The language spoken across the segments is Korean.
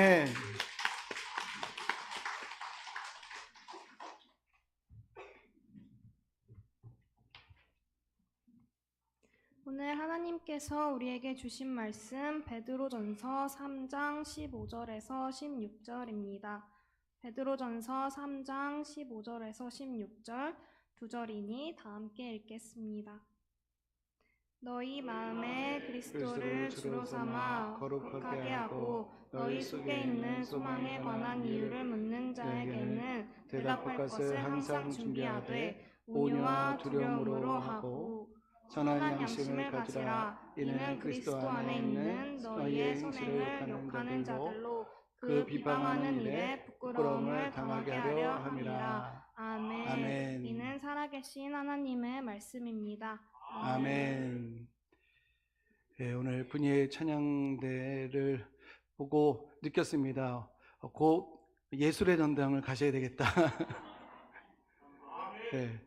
아멘. 오늘 하나님께서 우리에게 주신 말씀 베드로전서 3장 15절에서 16절입니다. 베드로전서 3장 15절에서 16절 두 절이니 다 함께 읽겠습니다. 너희 마음에 그리스도를 주로 삼아 거룩하게 하고 너희 속에 있는 소망에 관한 이유를 묻는 자에게는 대답할 것을 항상 준비하되 온유와 두려움으로 하고 선한 양심을 가지라. 이는 그리스도 안에 있는 너희의 선행을 욕하는 자들로 그 비방하는 일에 부끄러움을 당하게 하려 함이라. 아멘. 아멘. 이는 살아계신 하나님의 말씀입니다. 아멘. 네, 오늘 분이의 찬양대를 보고 느꼈습니다. 곧 예술의 전당을 가셔야 되겠다. 네,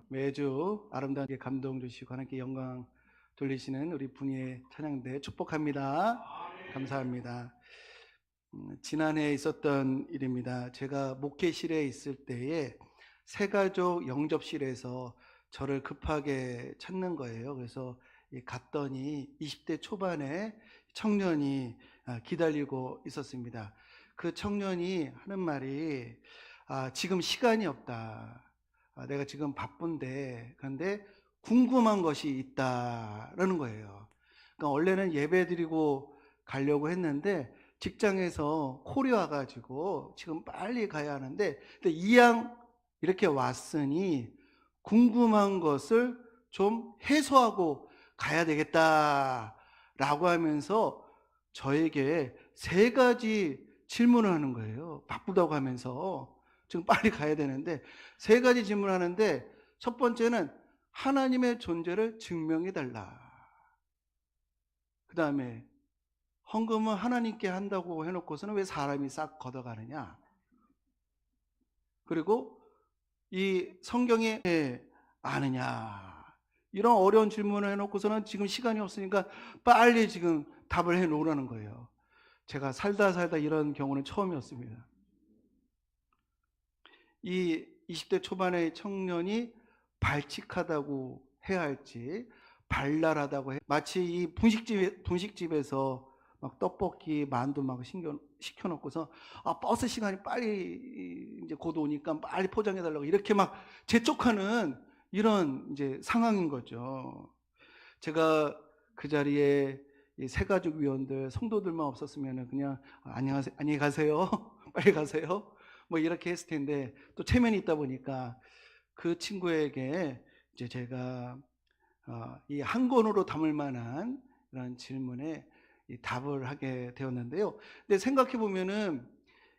매주 아름답게 감동 주시고 하나님께 영광 돌리시는 우리 분이의 찬양대 축복합니다. 감사합니다. 지난해 있었던 일입니다. 제가 목회실에 있을 때에 새가족 영접실에서 저를 급하게 찾는 거예요. 그래서 갔더니 20대 초반에 청년이 기다리고 있었습니다. 그 청년이 하는 말이 지금 시간이 없다. 내가 지금 바쁜데 그런데 궁금한 것이 있다라는 거예요. 그러니까 원래는 예배 드리고 가려고 했는데 직장에서 콜이 와가지고 지금 빨리 가야 하는데 근데 이왕 이렇게 왔으니 궁금한 것을 좀 해소하고 가야 되겠다라고 하면서 저에게 3가지 질문을 하는 거예요. 바쁘다고 하면서 지금 빨리 가야 되는데 3가지 질문하는데 첫 번째는 하나님의 존재를 증명해 달라. 그 다음에 헌금은 하나님께 한다고 해놓고서는 왜 사람이 싹 걷어가느냐. 그리고 이 성경에 아느냐. 이런 어려운 질문을 해놓고서는 지금 시간이 없으니까 빨리 지금 답을 해놓으라는 거예요. 제가 살다 이런 경우는 처음이었습니다. 이 20대 초반의 청년이 발칙하다고 해야 할지 발랄하다고 해 마치 이 분식집에서 막 떡볶이 만두 막 시켜놓고서 버스 시간이 빨리 이제 곧 오니까 빨리 포장해달라고 이렇게 막 재촉하는 이런 이제 상황인 거죠. 제가 그 자리에 이 새가족 위원들 성도들만 없었으면 그냥 안녕하세요, 안녕히 가세요, 빨리 가세요, 뭐 이렇게 했을 텐데 또 체면이 있다 보니까 그 친구에게 이제 제가 이 한 권으로 담을 만한 이런 질문에 답을 하게 되었는데요. 근데 생각해 보면은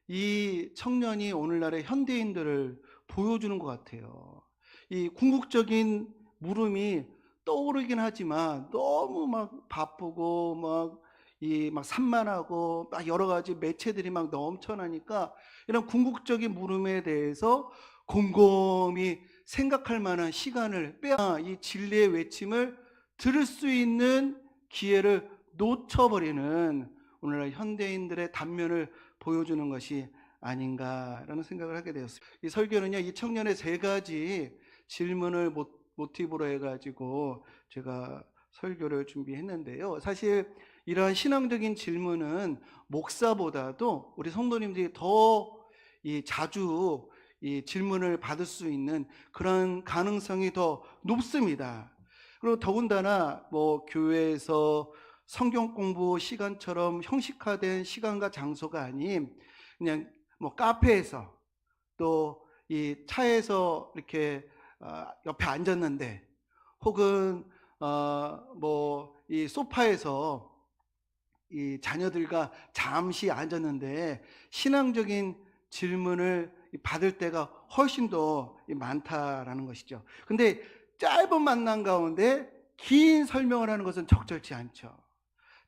이 청년이 오늘날의 현대인들을 보여주는 것 같아요. 이 궁극적인 물음이 떠오르긴 하지만 너무 막 바쁘고 막 산만하고 막 여러 가지 매체들이 막 넘쳐나니까 이런 궁극적인 물음에 대해서 곰곰이 생각할 만한 시간을 빼야 이 진리의 외침을 들을 수 있는 기회를 놓쳐버리는 오늘날 현대인들의 단면을 보여주는 것이 아닌가라는 생각을 하게 되었습니다. 이 설교는요, 이 청년의 3가지 질문을 모티브로 해가지고 제가 설교를 준비했는데요. 사실 이러한 신앙적인 질문은 목사보다도 우리 성도님들이 더 자주 이 질문을 받을 수 있는 그런 가능성이 더 높습니다. 그리고 더군다나 교회에서 성경 공부 시간처럼 형식화된 시간과 장소가 아닌 그냥 카페에서 또 이 차에서 이렇게 옆에 앉았는데 혹은 이 소파에서 이 자녀들과 잠시 앉았는데 신앙적인 질문을 받을 때가 훨씬 더 많다라는 것이죠. 근데 짧은 만남 가운데 긴 설명을 하는 것은 적절치 않죠.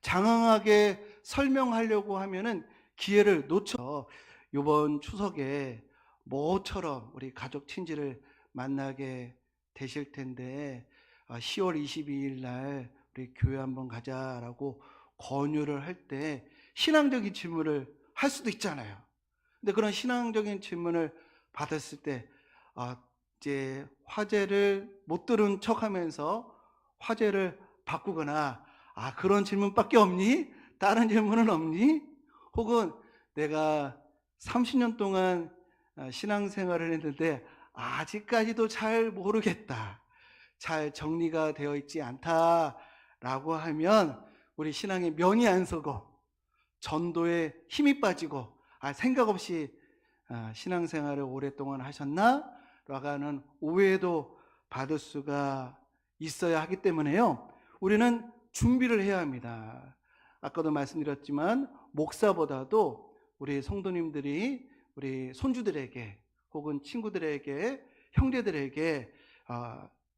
장황하게 설명하려고 하면은 기회를 놓쳐. 이번 추석에 모처럼 우리 가족 친지를 만나게 되실 텐데 10월 22일 날 우리 교회 한번 가자라고 권유를 할 때 신앙적인 질문을 할 수도 있잖아요. 근데 그런 신앙적인 질문을 받았을 때 이제 화제를 못 들은 척하면서 화제를 바꾸거나 그런 질문밖에 없니? 다른 질문은 없니? 혹은 내가 30년 동안 신앙생활을 했는데 아직까지도 잘 모르겠다. 잘 정리가 되어 있지 않다라고 하면 우리 신앙에 면이 안 서고 전도에 힘이 빠지고 생각 없이 신앙생활을 오랫동안 하셨나? 라고 하는 오해도 받을 수가 있어야 하기 때문에요. 우리는 준비를 해야 합니다. 아까도 말씀드렸지만 목사보다도 우리 성도님들이 우리 손주들에게 혹은 친구들에게 형제들에게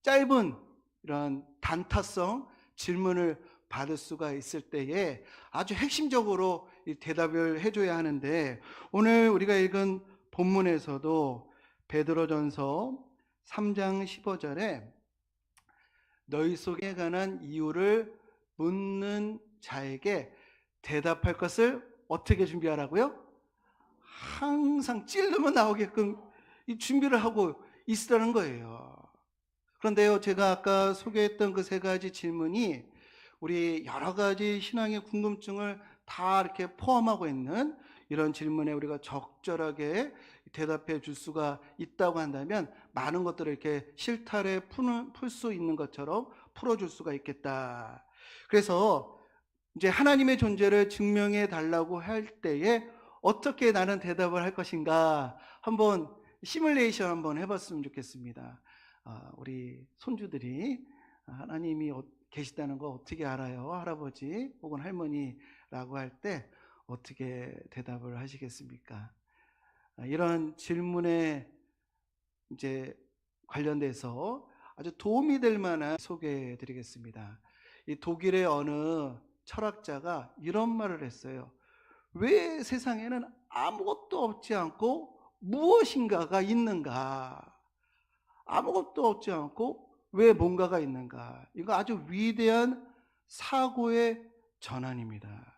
짧은 이런 단타성 질문을 받을 수가 있을 때에 아주 핵심적으로 대답을 해줘야 하는데, 오늘 우리가 읽은 본문에서도 베드로전서 3장 15절에 너희 속에 관한 이유를 묻는 자에게 대답할 것을 어떻게 준비하라고요? 항상 찔르면 나오게끔 이 준비를 하고 있으라는 거예요. 그런데요, 제가 아까 소개했던 그 세 가지 질문이 우리 여러 가지 신앙의 궁금증을 다 이렇게 포함하고 있는 이런 질문에 우리가 적절하게 대답해 줄 수가 있다고 한다면 많은 것들을 이렇게 실타래 풀 수 있는 것처럼 풀어줄 수가 있겠다. 그래서 이제 하나님의 존재를 증명해 달라고 할 때에 어떻게 나는 대답을 할 것인가 한번 시뮬레이션 한번 해봤으면 좋겠습니다. 우리 손주들이 하나님이 계시다는 거 어떻게 알아요? 할아버지 혹은 할머니라고 할 때 어떻게 대답을 하시겠습니까? 이런 질문에 이제 관련돼서 아주 도움이 될 만한 소개해 드리겠습니다. 이 독일의 어느 철학자가 이런 말을 했어요. 왜 세상에는 아무것도 없지 않고 무엇인가가 있는가? 아무것도 없지 않고 왜 뭔가가 있는가? 이거 아주 위대한 사고의 전환입니다.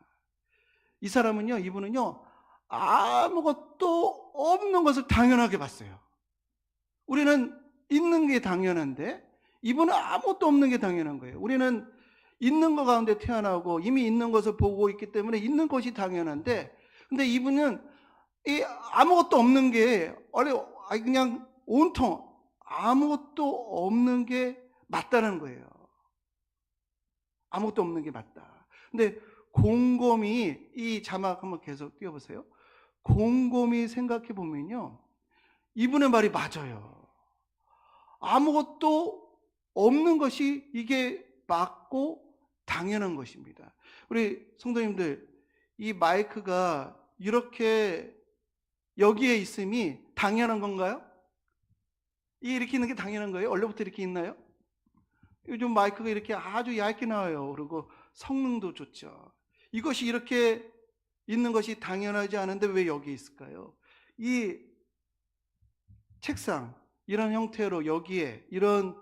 이 사람은요, 이분은요, 아무것도 없는 것을 당연하게 봤어요. 우리는 있는 게 당연한데 이분은 아무것도 없는 게 당연한 거예요. 우리는 있는 것 가운데 태어나고 이미 있는 것을 보고 있기 때문에 있는 것이 당연한데, 근데 이분은 이 아무것도 없는 게 그냥 온통 아무것도 없는 게 맞다는 거예요. 아무것도 없는 게 맞다. 근데 곰곰이 이 자막 한번 계속 띄워보세요. 곰곰이 생각해 보면요, 이분의 말이 맞아요. 아무것도 없는 것이 이게 맞고 당연한 것입니다. 우리 성도님들, 이 마이크가 이렇게 여기에 있음이 당연한 건가요? 이렇게 있는 게 당연한 거예요? 원래부터 이렇게 있나요? 요즘 마이크가 이렇게 아주 얇게 나와요. 그리고 성능도 좋죠. 이것이 이렇게 있는 것이 당연하지 않은데 왜 여기 있을까요? 이 책상, 이런 형태로 여기에 이런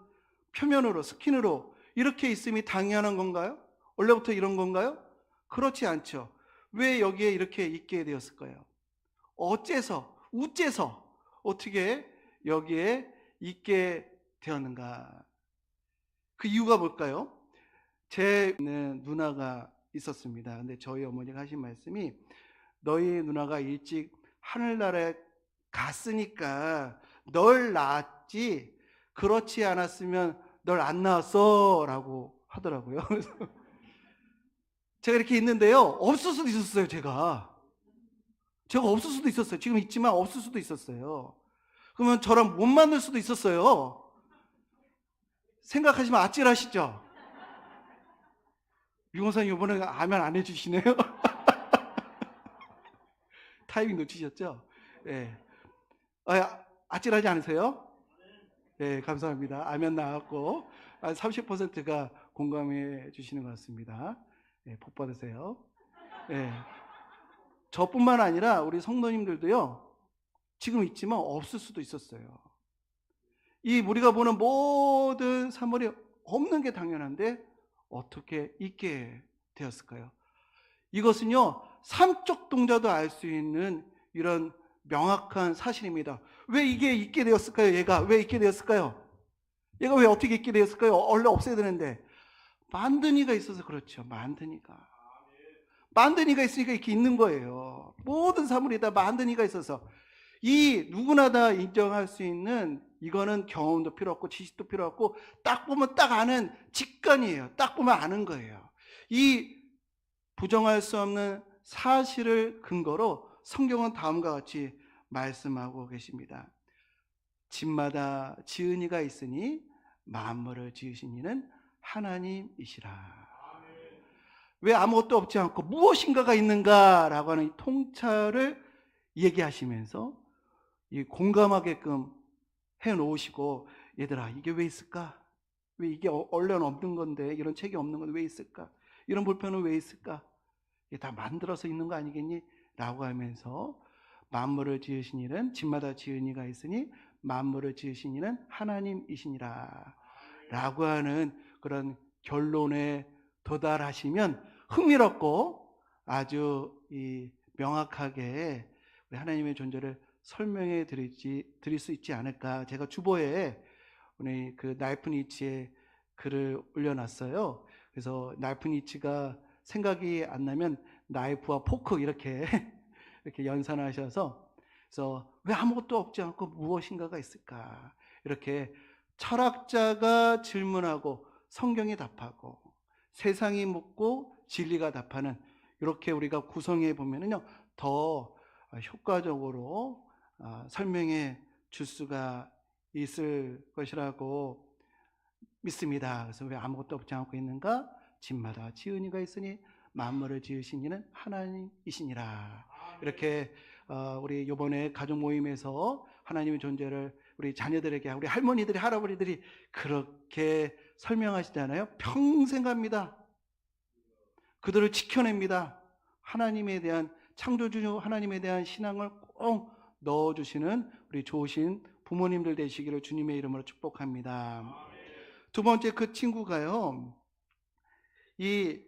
표면으로 스킨으로 이렇게 있음이 당연한 건가요? 원래부터 이런 건가요? 그렇지 않죠. 왜 여기에 이렇게 있게 되었을까요? 어째서 어떻게 여기에 있게 되었는가? 그 이유가 뭘까요? 제 누나가 있었습니다. 근데 저희 어머니가 하신 말씀이, 너희 누나가 일찍 하늘나라에 갔으니까 널 낳았지, 그렇지 않았으면 널 안 낳았어 라고 하더라고요. 그래서 제가 이렇게 있는데요, 없을 수도 있었어요. 제가 없을 수도 있었어요. 지금 있지만 없을 수도 있었어요. 그러면 저랑 못 만날 수도 있었어요. 생각하시면 아찔하시죠? 유공사님 이번에 아멘 안 해주시네요. 타이밍 놓치셨죠? 네. 아찔하지 않으세요? 네, 감사합니다. 아멘 나왔고 한 30%가 공감해 주시는 것 같습니다. 네, 복 받으세요. 네. 저뿐만 아니라 우리 성도님들도요, 지금 있지만 없을 수도 있었어요. 이 우리가 보는 모든 사물이 없는 게 당연한데 어떻게 있게 되었을까요? 이것은요, 삼적 동자도 알 수 있는 이런 명확한 사실입니다. 왜 이게 있게 되었을까요? 얘가 왜 있게 되었을까요? 얘가 왜 어떻게 있게 되었을까요? 원래 없어야 되는데. 만든 이가 있어서 그렇죠. 만든 이가. 만든 이가 있으니까 이렇게 있는 거예요. 모든 사물이 다 만든 이가 있어서. 이 누구나 다 인정할 수 있는, 이거는 경험도 필요 없고 지식도 필요 없고 딱 보면 딱 아는 직관이에요. 딱 보면 아는 거예요. 이 부정할 수 없는 사실을 근거로 성경은 다음과 같이 말씀하고 계십니다. 집마다 지은 이가 있으니 만물을 지으신 이는 하나님이시라. 왜 아무것도 없지 않고 무엇인가가 있는가라고 하는 이 통찰을 얘기하시면서 이 공감하게끔 해놓으시고, 얘들아 이게 왜 있을까? 왜 이게 원래는 없는 건데, 이런 책이 없는 건데 왜 있을까? 이런 볼펜은 왜 있을까? 이게 다 만들어서 있는 거 아니겠니? 라고 하면서 만물을 지으신 이는 집마다 지은 이가 있으니 만물을 지으신 이는 하나님이시니라 라고 하는 그런 결론에 도달하시면 흥미롭고 아주 명확하게 우리 하나님의 존재를 설명해 드릴 수 있지 않을까. 제가 주보에 우리 그 날프니치의 글을 올려놨어요. 그래서 날프니치가 생각이 안 나면 나이프와 포크 이렇게 이렇게 연산하셔서, 그래서 왜 아무것도 없지 않고 무엇인가가 있을까? 이렇게 철학자가 질문하고 성경이 답하고 세상이 묻고 진리가 답하는, 이렇게 우리가 구성해 보면은요 더 효과적으로 설명해 줄 수가 있을 것이라고 믿습니다. 그래서 왜 아무것도 없지 않고 있는가? 집마다 지은 이가 있으니 만물을 지으신 이는 하나님이시니라. 이렇게 우리 이번에 가족 모임에서 하나님의 존재를 우리 자녀들에게, 우리 할머니들이 할아버지들이 그렇게 설명하시잖아요. 평생 갑니다. 그들을 지켜냅니다. 하나님에 대한, 창조주 하나님에 대한 신앙을 꼭 넣어주시는 우리 좋으신 부모님들 되시기를 주님의 이름으로 축복합니다. 두 번째, 그 친구가요,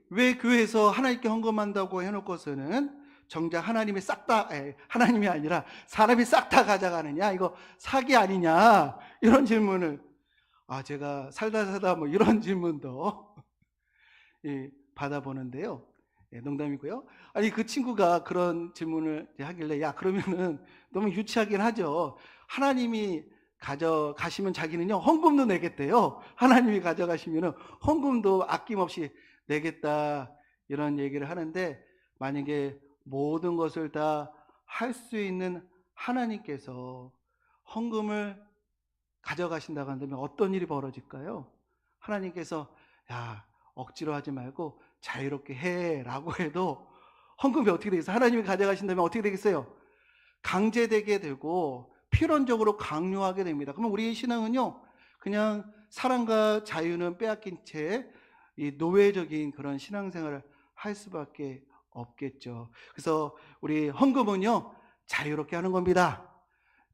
왜 교회에서 하나님께 헌금한다고 해놓고서는 정작 하나님이 아니라 사람이 싹 다 가져가느냐, 이거 사기 아니냐, 이런 질문을, 제가 살다 뭐 이런 질문도 받아보는데요. 농담이고요. 아니, 그 친구가 그런 질문을 하길래, 야, 그러면은 너무 유치하긴 하죠. 하나님이 가져가시면 자기는요 헌금도 내겠대요. 하나님이 가져가시면은 헌금도 아낌없이 내겠다, 이런 얘기를 하는데, 만약에 모든 것을 다 할 수 있는 하나님께서 헌금을 가져가신다고 한다면 어떤 일이 벌어질까요? 하나님께서 야, 억지로 하지 말고 자유롭게 해 라고 해도 헌금이 어떻게 되겠어요? 하나님이 가져가신다면 어떻게 되겠어요? 강제되게 되고 필연적으로 강요하게 됩니다. 그러면 우리의 신앙은요 그냥 사랑과 자유는 빼앗긴 채 이 노예적인 그런 신앙생활을 할 수밖에 없겠죠. 그래서 우리 헌금은요 자유롭게 하는 겁니다.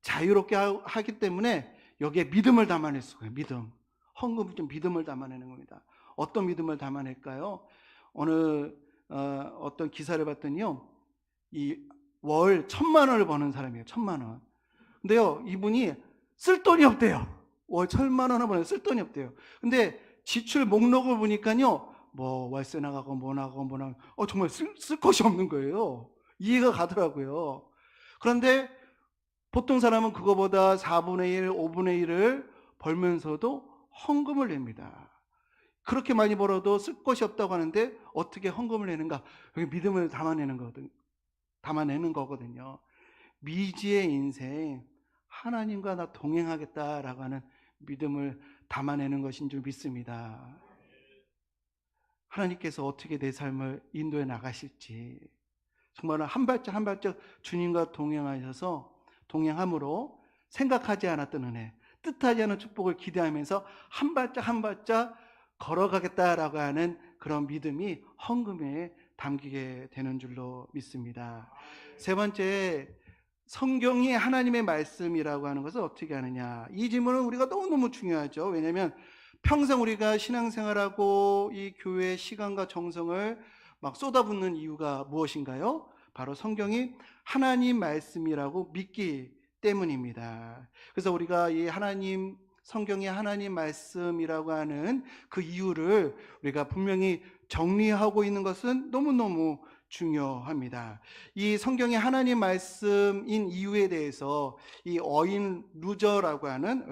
자유롭게 하기 때문에 여기에 믿음을 담아낼 수가 있어요. 믿음. 헌금은 좀 믿음을 담아내는 겁니다. 어떤 믿음을 담아낼까요? 어떤 기사를 봤더니요, 이 월 1,000만 원을 버는 사람이에요. 1,000만 원. 근데요, 이분이 쓸 돈이 없대요. 월 1,000만 원을 버는, 쓸 돈이 없대요. 근데 지출 목록을 보니까요, 뭐 월세 나가고 뭐 나가고 정말 쓸 것이 없는 거예요. 이해가 가더라고요. 그런데 보통 사람은 그거보다 4분의 1, 5분의 1을 벌면서도 헌금을 냅니다. 그렇게 많이 벌어도 쓸 것이 없다고 하는데 어떻게 헌금을 내는가? 여기 믿음을 담아내는 거거든요. 미지의 인생, 하나님과 나 동행하겠다라고 하는 믿음을 담아내는 것인 줄 믿습니다. 하나님께서 어떻게 내 삶을 인도해 나가실지, 정말 한 발짝 한 발짝 주님과 동행함으로 생각하지 않았던 은혜, 뜻하지 않은 축복을 기대하면서 한 발짝 한 발짝 걸어가겠다라고 하는 그런 믿음이 헌금에 담기게 되는 줄로 믿습니다. 세 번째, 성경이 하나님의 말씀이라고 하는 것을 어떻게 하느냐. 이 질문은 우리가 너무너무 중요하죠. 왜냐하면 평생 우리가 신앙생활하고 이 교회의 시간과 정성을 막 쏟아붓는 이유가 무엇인가요? 바로 성경이 하나님 말씀이라고 믿기 때문입니다. 그래서 우리가 이 하나님, 성경이 하나님 말씀이라고 하는 그 이유를 우리가 분명히 정리하고 있는 것은 너무너무 중요합니다. 이 성경이 하나님 말씀인 이유에 대해서 이 어윈 루처라고 하는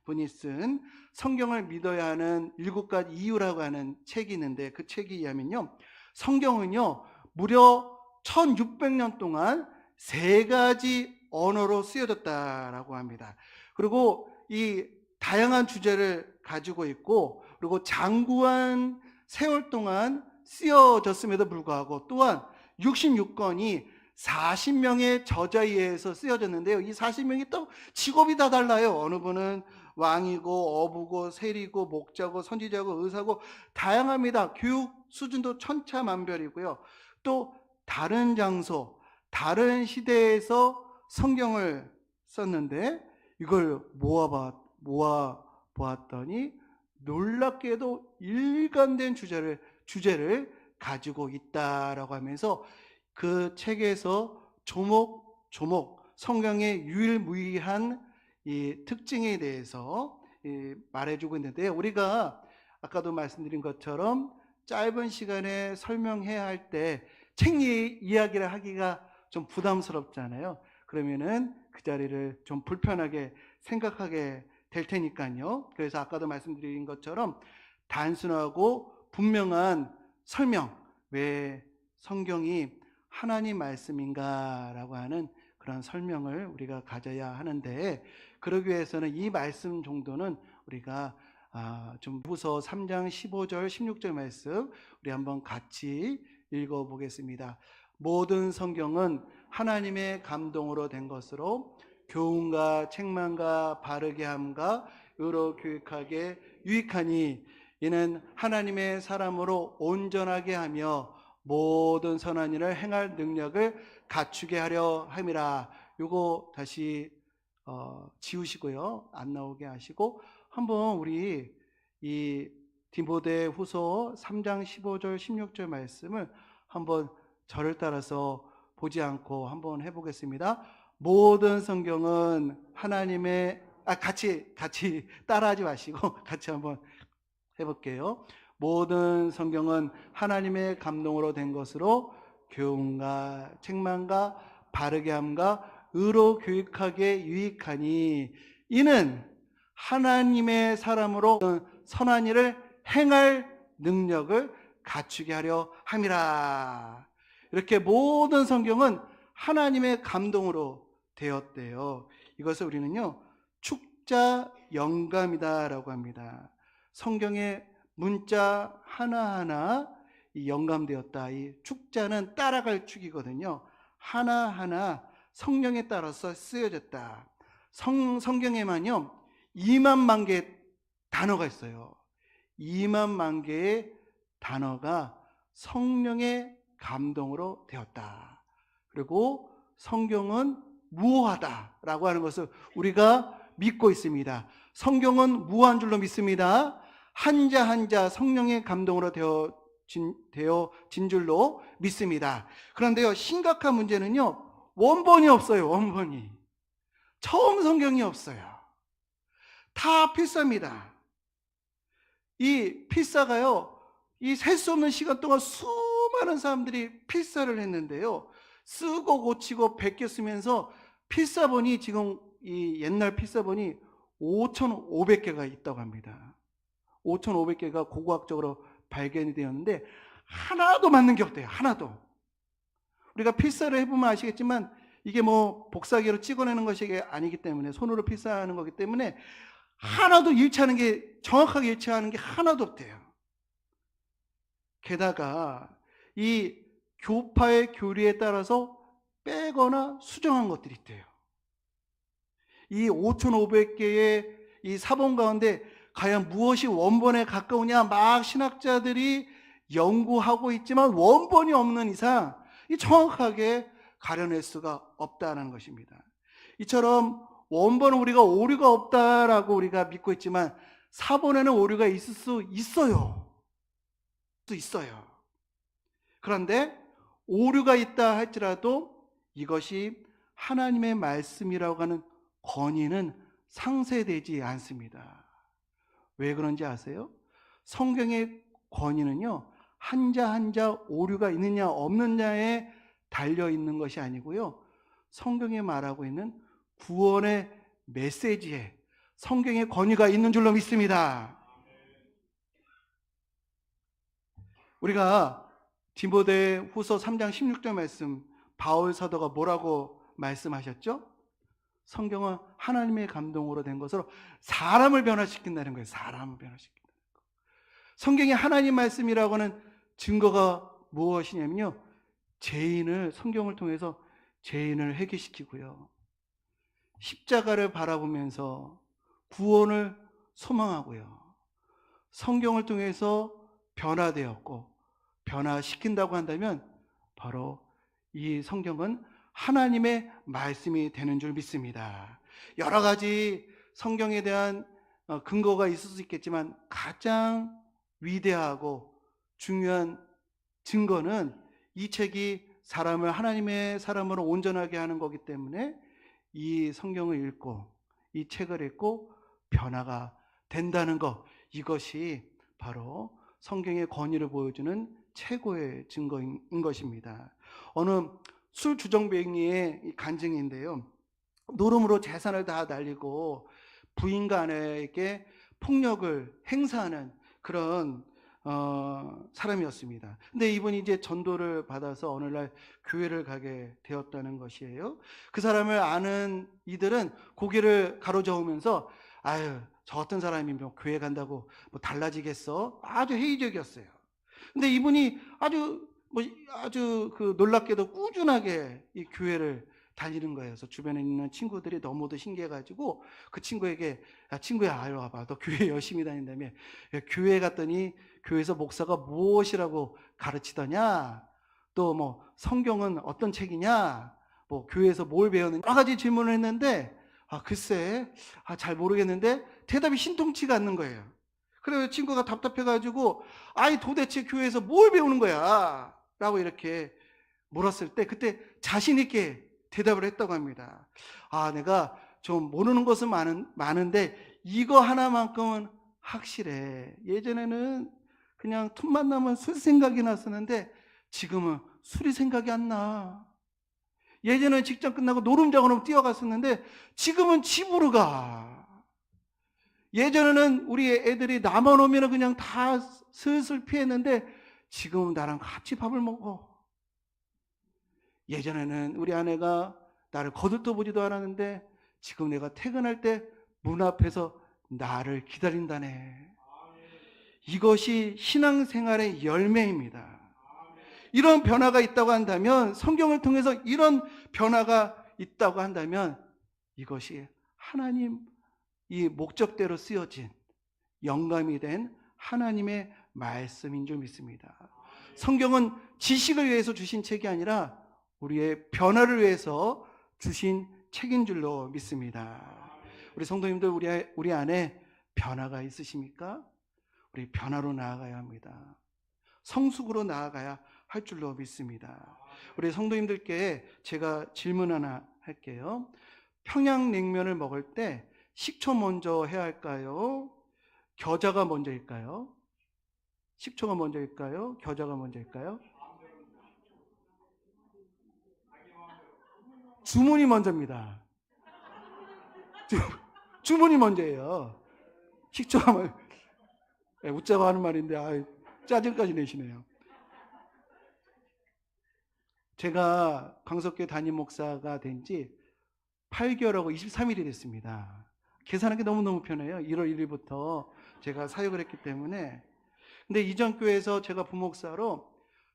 분이 쓴 성경을 믿어야 하는 7가지 이유라고 하는 책이 있는데, 그 책에 의하면요, 성경은요 무려 1600년 동안 3가지 언어로 쓰여졌다라고 합니다. 그리고 이 다양한 주제를 가지고 있고, 그리고 장구한 세월 동안 쓰여졌음에도 불구하고 또한 66권이 40명의 저자에 의해서 쓰여졌는데요, 이 40명이 또 직업이 다 달라요. 어느 분은 왕이고 어부고 세리고 목자고 선지자고 의사고 다양합니다. 교육 수준도 천차만별이고요. 또 다른 장소, 다른 시대에서 성경을 썼는데, 이걸 모아 보았더니 놀랍게도 일관된 주제를 가지고 있다라고 하면서 그 책에서 조목조목 성경의 유일무이한 이 특징에 대해서 말해주고 있는데요, 우리가 아까도 말씀드린 것처럼 짧은 시간에 설명해야 할 때 책 이야기를 하기가 좀 부담스럽잖아요. 그러면은 그 자리를 좀 불편하게 생각하게 될 테니까요. 그래서 아까도 말씀드린 것처럼 단순하고 분명한 설명, 왜 성경이 하나님 말씀인가라고 하는 그런 설명을 우리가 가져야 하는데, 그러기 위해서는 이 말씀 정도는 우리가 좀 후서 3장 15절 16절 말씀 우리 한번 같이 읽어보겠습니다. 모든 성경은 하나님의 감동으로 된 것으로 교훈과 책망과 바르게 함과 의로 교육하게 유익하니, 이는 하나님의 사람으로 온전하게 하며 모든 선한 일을 행할 능력을 갖추게 하려 함이라. 요거 다시 지우시고요, 안 나오게 하시고, 한번 우리 이 디모데 후서 3장 15절 16절 말씀을 한번 저를 따라서 보지 않고 한번 해보겠습니다. 모든 성경은 하나님의 같이 따라하지 마시고 같이 한번 해볼게요. 모든 성경은 하나님의 감동으로 된 것으로 교훈과 책망과 바르게 함과 의로 교육하게 유익하니, 이는 하나님의 사람으로 선한 일을 행할 능력을 갖추게 하려 함이라. 이렇게 모든 성경은 하나님의 감동으로 되었대요. 이것을 우리는요 축자 영감이다라고 합니다. 성경의 문자 하나하나 영감되었다. 이 축자는 따라갈 축이거든요. 하나하나 성령에 따라서 쓰여졌다. 성경에만요 2만 개의 단어가 있어요. 2만 개의 단어가 성령의 감동으로 되었다. 그리고 성경은 무오하다라고 하는 것을 우리가 믿고 있습니다. 성경은 무한 줄로 믿습니다. 한자 한자 성령의 감동으로 되어진 줄로 믿습니다. 그런데요, 심각한 문제는요, 원본이 없어요. 원본이. 처음 성경이 없어요. 다 필사입니다. 이 필사가요, 이 셀 수 없는 시간 동안 수많은 사람들이 필사를 했는데요, 쓰고 고치고 베껴 쓰면서 필사본이 지금 이 옛날 필사본이 5,500개가 있다고 합니다. 5,500개가 고고학적으로 발견이 되었는데 하나도 맞는 게 없대요. 하나도. 우리가 필사를 해보면 아시겠지만 이게 뭐 복사기로 찍어내는 것이 아니기 때문에, 손으로 필사하는 거기 때문에 하나도 일치하는 게, 정확하게 일치하는 게 하나도 없대요. 게다가 이 교파의 교리에 따라서 빼거나 수정한 것들이 있대요. 이 5,500개의 이 사본 가운데 과연 무엇이 원본에 가까우냐, 막 신학자들이 연구하고 있지만 원본이 없는 이상 이 정확하게 가려낼 수가 없다는 것입니다. 이처럼 원본은 우리가 오류가 없다라고 우리가 믿고 있지만 사본에는 오류가 있을 수 있어요. 수 있어요. 그런데 오류가 있다 할지라도 이것이 하나님의 말씀이라고 하는 권위는 상쇄되지 않습니다. 왜 그런지 아세요? 성경의 권위는요, 한자 한자 오류가 있느냐 없느냐에 달려 있는 것이 아니고요, 성경에 말하고 있는 구원의 메시지에 성경의 권위가 있는 줄로 믿습니다. 우리가 디모데 후서 3장 16절 말씀, 바울 사도가 뭐라고 말씀하셨죠? 성경은 하나님의 감동으로 된 것으로 사람을 변화시킨다는 거예요. 사람을 변화시킨다는 거. 성경이 하나님 말씀이라고 하는 증거가 무엇이냐면요, 죄인을, 성경을 통해서 죄인을 회개시키고요, 십자가를 바라보면서 구원을 소망하고요, 성경을 통해서 변화되었고 변화시킨다고 한다면 바로 이 성경은 하나님의 말씀이 되는 줄 믿습니다. 여러 가지 성경에 대한 근거가 있을 수 있겠지만 가장 위대하고 중요한 증거는 이 책이 사람을 하나님의 사람으로 온전하게 하는 거기 때문에 이 성경을 읽고 이 책을 읽고 변화가 된다는 것, 이것이 바로 성경의 권위를 보여주는 최고의 증거인 것입니다. 어느 술 주정뱅이의 간증인데요, 노름으로 재산을 다 날리고 부인과 아내에게 폭력을 행사하는 그런 사람이었습니다. 근데 이분이 이제 전도를 받아서 어느 날 교회를 가게 되었다는 것이에요. 그 사람을 아는 이들은 고개를 가로저으면서, 아유, 저 어떤 사람이 뭐 교회 간다고 뭐 달라지겠어? 아주 회의적이었어요. 근데 이분이 아주 그 놀랍게도 꾸준하게 이 교회를 다니는 거예요. 그래서 주변에 있는 친구들이 너무도 신기해가지고 그 친구에게, 야, 친구야, 아유, 와봐, 너 교회 열심히 다닌다며. 교회 갔더니 교회에서 목사가 무엇이라고 가르치더냐? 또 뭐 성경은 어떤 책이냐? 뭐 교회에서 뭘 배웠느냐? 여러 가지 질문을 했는데, 글쎄, 잘 모르겠는데 대답이 신통치가 않는 거예요. 그래서 친구가 답답해가지고, 아이, 도대체 교회에서 뭘 배우는 거야? 라고 이렇게 물었을 때 그때 자신 있게 대답을 했다고 합니다. 내가 좀 모르는 것은 많은데 이거 하나만큼은 확실해. 예전에는 그냥 틈만 나면 술 생각이 났었는데 지금은 술이 생각이 안 나. 예전에는 직장 끝나고 노름장으로 뛰어갔었는데 지금은 집으로 가. 예전에는 우리 애들이 나만 오면 그냥 다 슬슬 피했는데 지금은 나랑 같이 밥을 먹어. 예전에는 우리 아내가 나를 거들떠보지도 않았는데 지금 내가 퇴근할 때 문 앞에서 나를 기다린다네. 이것이 신앙생활의 열매입니다. 이런 변화가 있다고 한다면, 성경을 통해서 이런 변화가 있다고 한다면 이것이 하나님 이 목적대로 쓰여진 영감이 된 하나님의 말씀인 줄 믿습니다. 성경은 지식을 위해서 주신 책이 아니라 우리의 변화를 위해서 주신 책인 줄로 믿습니다. 우리 성도님들, 우리 안에 변화가 있으십니까? 우리 변화로 나아가야 합니다. 성숙으로 나아가야 할 줄로 믿습니다. 우리 성도님들께 제가 질문 하나 할게요. 평양냉면을 먹을 때 식초 먼저 해야 할까요? 겨자가 먼저일까요? 식초가 먼저일까요? 겨자가 먼저일까요? 주문이 먼저입니다. 주문이 먼저예요. 식초하면 웃자고 하는 말인데 짜증까지 내시네요. 제가 광석교회 담임 목사가 된 지 8개월하고 23일이 됐습니다. 계산하기 너무너무 편해요. 1월 1일부터 제가 사역을 했기 때문에. 근데 이전 교회에서 제가 부목사로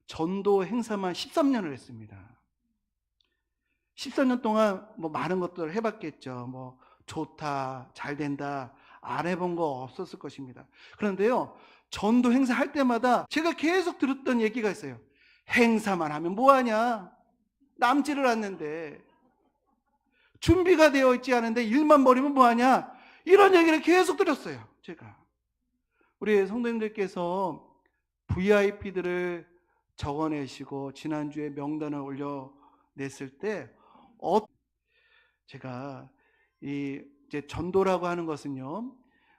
전도 행사만 13년을 했습니다. 13년 동안 뭐 많은 것들을 해봤겠죠. 뭐 좋다, 잘 된다, 안 해본 거 없었을 것입니다. 그런데요, 전도 행사 할 때마다 제가 계속 들었던 얘기가 있어요. 행사만 하면 뭐하냐? 남지를 않는데. 준비가 되어 있지 않은데 일만 벌이면 뭐하냐? 이런 얘기를 계속 들었어요, 제가. 우리 성도님들께서 VIP들을 적어내시고 지난주에 명단을 올려냈을 때 제가 이제 전도라고 하는 것은요,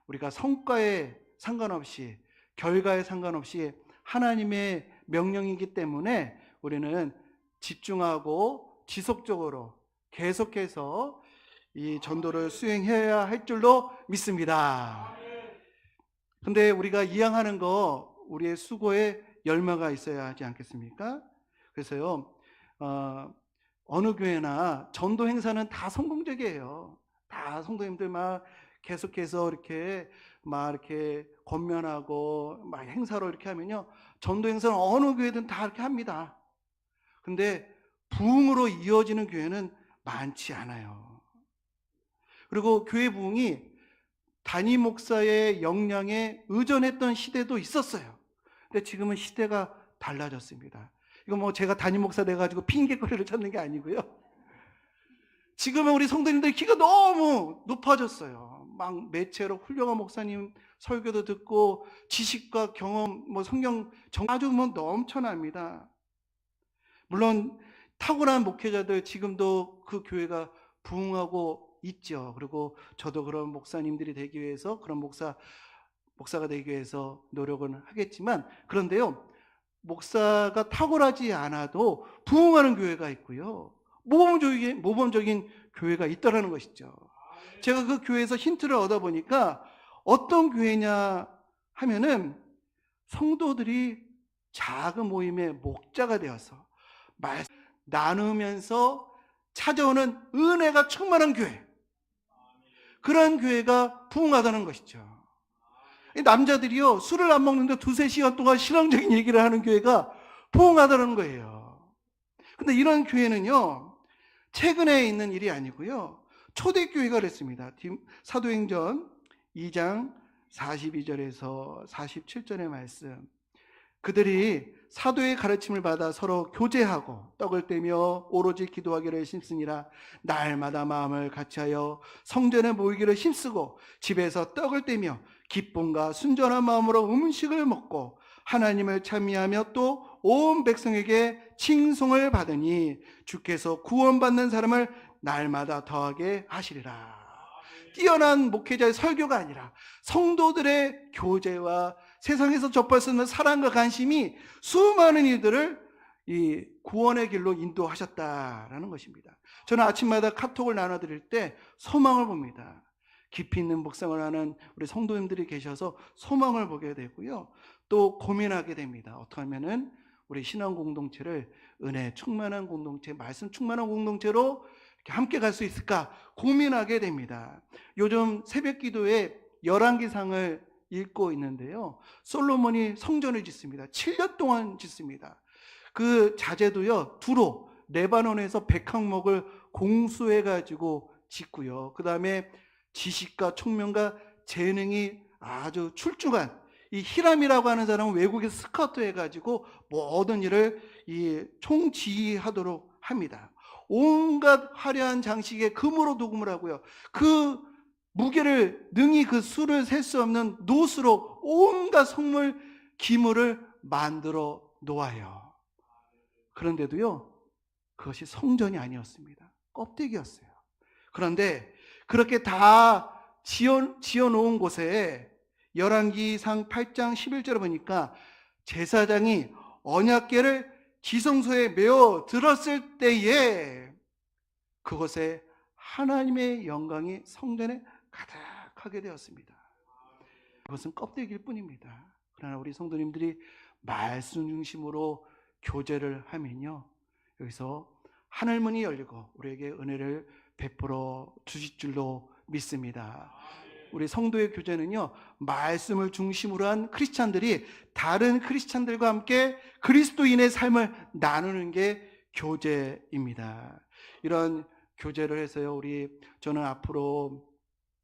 우리가 성과에 상관없이 결과에 상관없이 하나님의 명령이기 때문에 우리는 집중하고 지속적으로 계속해서 이 전도를 수행해야 할 줄로 믿습니다. 근데 우리가 이양하는 거 우리의 수고에 열매가 있어야 하지 않겠습니까? 그래서요, 어느 교회나 전도 행사는 다 성공적이에요. 다 성도님들 막 계속해서 이렇게 권면하고 막 행사로 이렇게 하면요, 전도 행사는 어느 교회든 다 이렇게 합니다. 근데 부흥으로 이어지는 교회는 많지 않아요. 그리고 교회 부흥이 단임 목사의 역량에 의존했던 시대도 있었어요. 근데 지금은 시대가 달라졌습니다. 이거 뭐 제가 단임 목사 돼가지고 핑계거리를 찾는 게 아니고요. 지금은 우리 성도님들 키가 너무 높아졌어요. 막 매체로 훌륭한 목사님 설교도 듣고 지식과 경험, 성경 아주 넘쳐납니다. 물론 탁월한 목회자들 지금도 그 교회가 부흥하고 있죠. 그리고 저도 그런 목사님들이 되기 위해서, 그런 목사가 되기 위해서 노력은 하겠지만, 그런데요, 목사가 탁월하지 않아도 부흥하는 교회가 있고요, 모범적인 교회가 있다라는 것이죠. 제가 그 교회에서 힌트를 얻어보니까 어떤 교회냐 하면은 성도들이 작은 모임의 목자가 되어서 말씀 나누면서 찾아오는 은혜가 충만한 교회, 그런 교회가 부흥하다는 것이죠. 남자들이요, 술을 안 먹는데 2-3시간 동안 신앙적인 얘기를 하는 교회가 부흥하다는 거예요. 근데 이런 교회는요, 최근에 있는 일이 아니고요, 초대교회가 그랬습니다. 사도행전 2장 42절에서 47절의 말씀. 그들이 사도의 가르침을 받아 서로 교제하고 떡을 떼며 오로지 기도하기를 힘쓰니라. 날마다 마음을 같이하여 성전에 모이기를 힘쓰고 집에서 떡을 떼며 기쁨과 순전한 마음으로 음식을 먹고 하나님을 찬미하며 또 온 백성에게 칭송을 받으니 주께서 구원받는 사람을 날마다 더하게 하시리라. 뛰어난 목회자의 설교가 아니라 성도들의 교제와 세상에서 접할 수 있는 사랑과 관심이 수많은 이들을 이 구원의 길로 인도하셨다라는 것입니다. 저는 아침마다 카톡을 나눠드릴 때 소망을 봅니다. 깊이 있는 묵상을 하는 우리 성도님들이 계셔서 소망을 보게 되고요, 또 고민하게 됩니다. 어떻게 하면은 우리 신앙 공동체를 은혜 충만한 공동체, 말씀 충만한 공동체로 이렇게 함께 갈 수 있을까 고민하게 됩니다. 요즘 새벽 기도에 열왕기상을 읽고 있는데요, 솔로몬이 성전을 짓습니다. 7년 동안 짓습니다. 그 자재도요, 두로 레바논에서 백항목을 공수해 가지고 짓고요, 그 다음에 지식과 총명과 재능이 아주 출중한 이 히람이라고 하는 사람은 외국에서 스카우트 해가지고 모든 일을 총지휘하도록 합니다. 온갖 화려한 장식에 금으로 도금을 하고요, 그 무게를 능히 그 수를 셀 수 없는 노수로 온갖 성물 기물을 만들어 놓아요. 그런데도요, 그것이 성전이 아니었습니다. 껍데기였어요. 그런데 그렇게 다 지어 놓은 곳에 열왕기상 8장 11절에 보니까 제사장이 언약궤를 지성소에 메어 들었을 때에 그곳에 하나님의 영광이 성전에 가득하게 되었습니다. 그것은 껍데기일 뿐입니다. 그러나 우리 성도님들이 말씀 중심으로 교제를 하면요, 여기서 하늘문이 열리고 우리에게 은혜를 베풀어 주실 줄로 믿습니다. 우리 성도의 교제는요, 말씀을 중심으로 한 크리스찬들이 다른 크리스찬들과 함께 그리스도인의 삶을 나누는 게 교제입니다. 이런 교제를 해서요, 저는 앞으로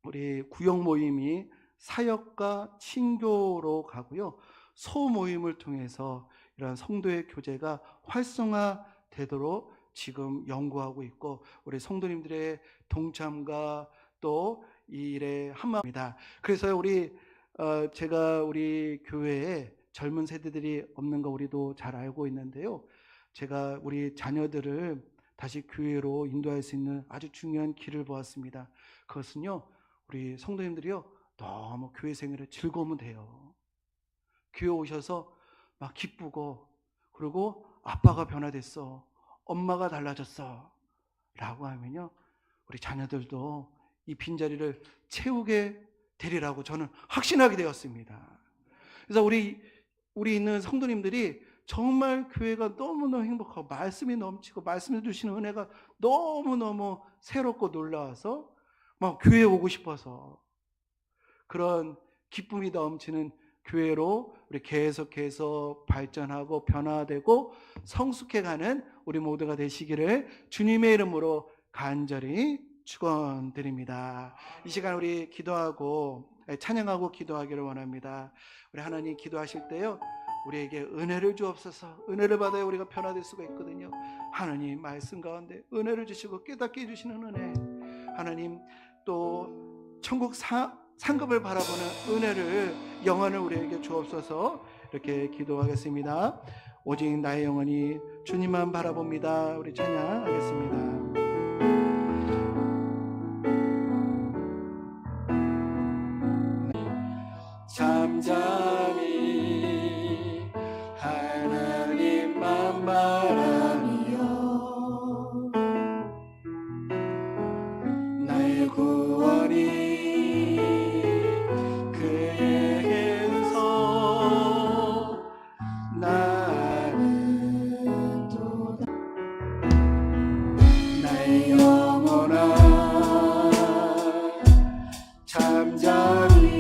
우리 구역 모임이 사역과 친교로 가고요, 소모임을 통해서 이런 성도의 교제가 활성화되도록 지금 연구하고 있고, 우리 성도님들의 동참과 또 이 일에 한마음입니다. 그래서 제가 우리 교회에 젊은 세대들이 없는 거 우리도 잘 알고 있는데요. 제가 우리 자녀들을 다시 교회로 인도할 수 있는 아주 중요한 길을 보았습니다. 그것은요, 우리 성도님들이요, 너무 교회 생활에 즐거우면 돼요. 교회 오셔서 막 기쁘고, 그리고 아빠가 변화됐어, 엄마가 달라졌어 라고 하면요, 우리 자녀들도 이 빈자리를 채우게 되리라고 저는 확신하게 되었습니다. 그래서 우리 있는 성도님들이 정말 교회가 너무너무 행복하고 말씀이 넘치고 말씀해 주시는 은혜가 너무너무 새롭고 놀라워서 막 교회에 오고 싶어서 그런 기쁨이 넘치는 교회로 우리 계속해서 발전하고 변화되고 성숙해가는 우리 모두가 되시기를 주님의 이름으로 간절히 축원드립니다. 이 시간 우리 기도하고 찬양하고 기도하기를 원합니다. 우리 하나님 기도하실 때요, 우리에게 은혜를 주옵소서. 은혜를 받아야 우리가 변화될 수가 있거든요. 하나님 말씀 가운데 은혜를 주시고 깨닫게 해주시는 은혜, 하나님 또 천국 상급을 바라보는 은혜를, 영원을 우리에게 주옵소서. 이렇게 기도하겠습니다. 오직 나의 영혼이 주님만 바라봅니다. 우리 찬양하겠습니다. 잠잠히 하나님만 바라며 나의 구원이 그에게서 나는 도다. 나의 영혼아 잠잠히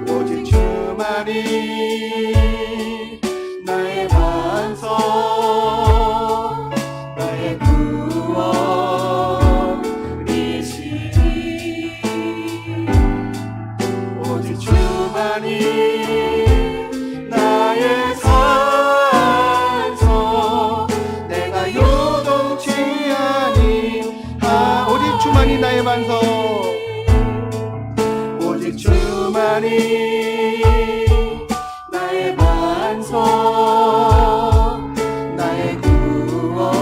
오직 주만이 나의 반석, 나의 구원이시니 오직 주만이 나의 산석, 내가 요동치 아니하. 오직 주만이 나의 반석, 주만이 나의 반석, 나의 구원이시니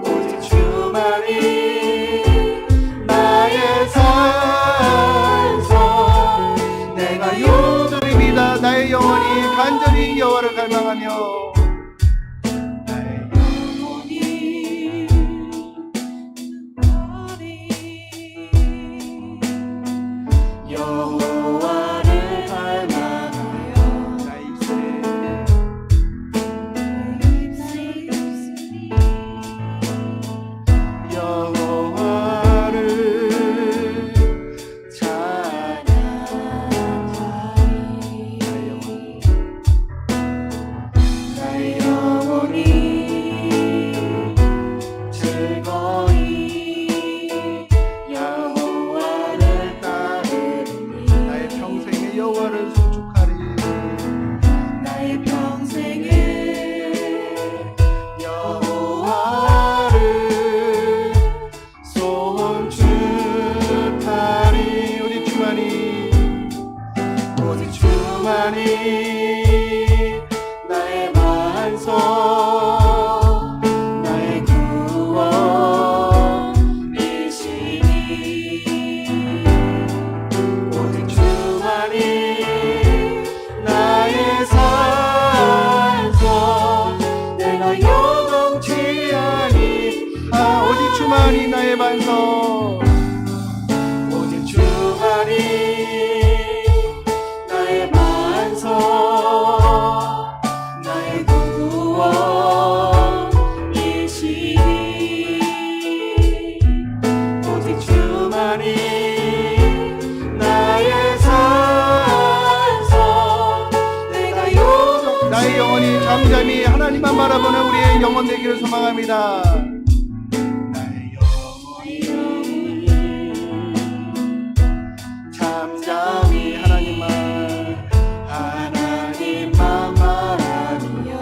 오직 주만이 나의 산석, 내가 요동입니다. 나의 영혼이 간절히 여호와를 갈망하며 나의 반석, 나의 구원이시니 오직 주만이 나의 산석, 내가 요동치 아니하. 오직 주만이 나의 반석, 오직 주만이 나의 구원이시니 오직 주만이 나의 산석, 내가 요동 나의 영혼이 잠잠히 하나님만 바라보는 우리의 영혼 되기를 소망합니다. 나의 영혼이 잠잠히 하나님만 바라보며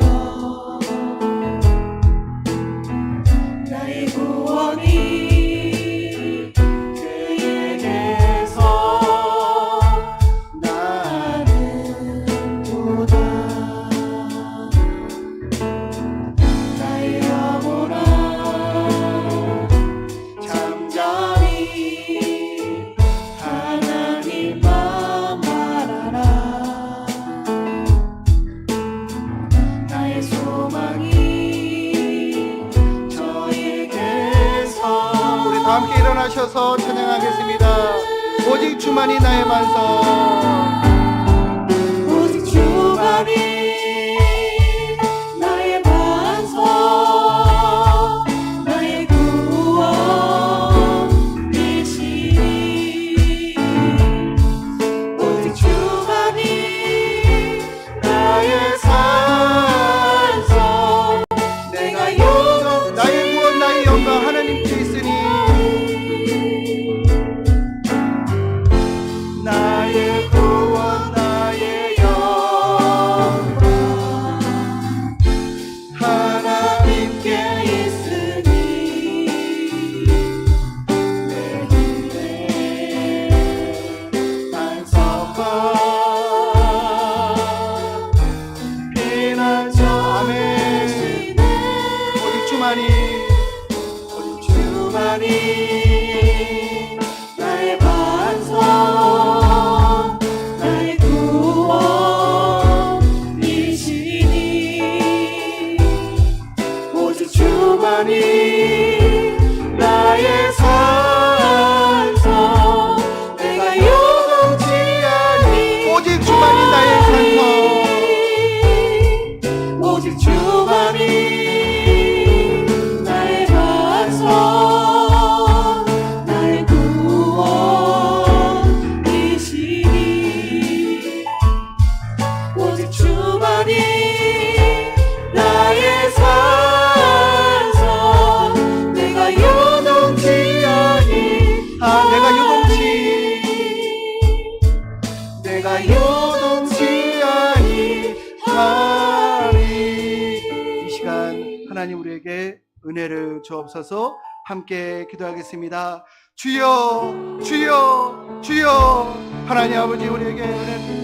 나의 구원이 그에게서 나는 보다. 나의 영혼아 잠잠히 하나님만 바라라. 나의 소망이 저에게서. 우리 다 함께 일어나셔서 찬양하겠습니다. 오직 주만이 나의 반석. 오직 주만이 나의 반석, 나의 구원이시니. 오직 주만이 나의 산성, 내가 영광. 나의 구원 나의 영광 하나님께 있으니 나의 구원 나의 영광 하나님께 있으니. 내 길에 반석과 피난처. 아멘. 오직 주만이 주만이 나의 반석, 나의 구원이시니. 오직 주만이 나의 산성, 내가 요동치 아니. 오직 주만이 나의 산성. 오직 주만이 나의 반석, 나의 구원이시니. 오직 주만이 나의 산성, 내가 요동치 아니. 내가 요동치 아니하리. 이 시간 하나님 우리에게 은혜를 주옵소서. 함께 기도하겠습니다. 주여 주여 주여. 하나님 아버지 우리에게 은혜를